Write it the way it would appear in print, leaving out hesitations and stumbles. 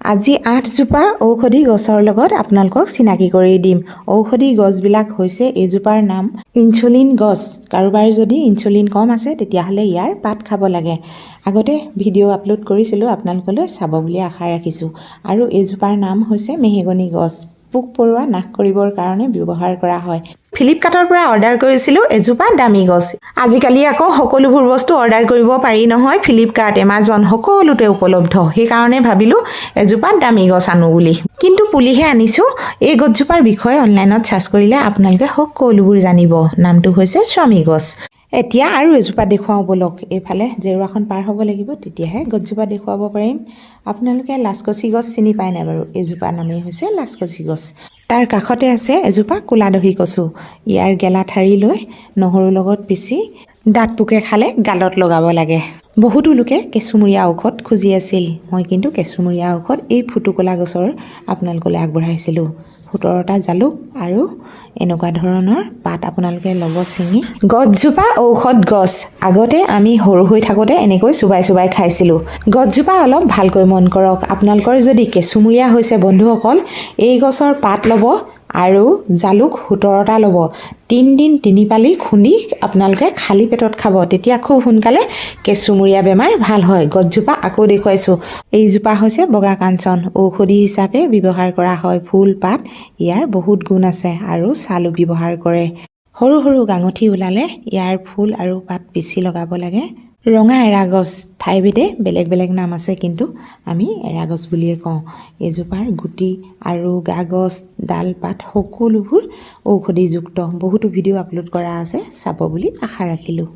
আজি 8 জোপা ঔষধি গছৰ লগত আপোনালোকক চিনাকি কৰি দিম। ঔষধি গছবিলাক হৈছে এইজোপাৰ নাম ইনচুলিন গছ। কাৰোবাৰ যদি ইনচুলিন কম আছে তেতিয়াহ'লে ইয়াৰ পাত খাব লাগে। আগতে ভিডিঅ' আপলোড কৰিছিলোঁ, আপোনালোকলৈ চাব বুলি আশা ৰাখিছোঁ। আৰু এইজোপাৰ নাম হৈছে মেহগনি গছ। পোক পৰুৱা নাশ কৰিবৰ কাৰণে ব্যৱহাৰ কৰা হয়। ফ্লিপকাৰ্টৰ পৰা অৰ্ডাৰ কৰিছিলোঁ এজোপা দামী গছ। আজিকালি আকৌ সকলোবোৰ বস্তু অৰ্ডাৰ কৰিব পাৰি নহয়, ফ্লিপকাৰ্ট, এমাজন সকলোতে উপলব্ধ। সেইকাৰণে ভাবিলোঁ এজোপা দামী গছ আনো বুলি। কিন্তু পুলিহে আনিছোঁ। এই গছজোপাৰ বিষয়ে অনলাইনত চাৰ্চ কৰিলে আপোনালোকে সকলোবোৰ জানিব। নামটো হৈছে স্বামী গছ। এতিয়া আৰু এজোপা দেখুৱাওঁ বলক। এইফালে জেওৰাখন পাৰ হ'ব লাগিব, তেতিয়াহে গছজোপা দেখুৱাব পাৰিম। আপোনালোকে লাচকচি গছ চিনি পায় নাই বাৰু? এইজোপা নামেই হৈছে লাচকচি গছ। তাৰ কাষতে আছে এজোপা ক'লাদহি কচু। ইয়াৰ গেলা ঠাৰি লৈ নহৰুৰ লগত পিচি দাঁত পোকে খালে গালত লগাব লাগে। বহুতো লোকে কেঁচুমূৰীয়া ঔষধ খুজি আছিল। মই কিন্তু কেঁচুমূৰীয়া ঔষধ এই ফুটুকলা গছৰ আপোনালোকলৈ আগবঢ়াইছিলোঁ। 17টা জালুক আৰু এনেকুৱা ধৰণৰ পাত আপোনালোকে ল'ব ছিঙি। গছজোপা ঔষধ গছ। আগতে আমি সৰু হৈ থাকোঁতে এনেকৈ চোবাই চোবাই খাইছিলোঁ। গছজোপা অলপ ভালকৈ মন কৰক। আপোনালোকৰ যদি কেঁচুমূৰীয়া হৈছে বন্ধুসকল, এই গছৰ পাত ল'ব আৰু জালুক 17টা ল'ব। 3 দিন 3 পালি খুন্দি আপোনালোকে খালী পেটত খাব। তেতিয়া খুব সোনকালে কেঁচুমূৰীয়া বেমাৰ ভাল হয়। গছজোপা আকৌ দেখুৱাইছোঁ। এইজোপা হৈছে বগা কাঞ্চন। ঔষধি হিচাপে ব্যৱহাৰ কৰা হয়। ফুল পাত ইয়াৰ বহুত গুণ আছে আৰু ছালো ব্যৱহাৰ কৰে। সৰু সৰু গাঙঠি ওলালে ইয়াৰ ফুল আৰু পাত পিচি লগাব লাগে। ৰঙা এৰা গছ, ঠাইভেদে বেলেগ বেলেগ নাম আছে, কিন্তু আমি এৰা গছ বুলিয়ে কওঁ। এজোপাৰ গুটি আৰু গাগছ, ডাল পাত সকলোবোৰ ঔষধিযুক্ত। বহুতো ভিডিঅ' আপলোড কৰা আছে, চাব বুলি আশা ৰাখিলোঁ।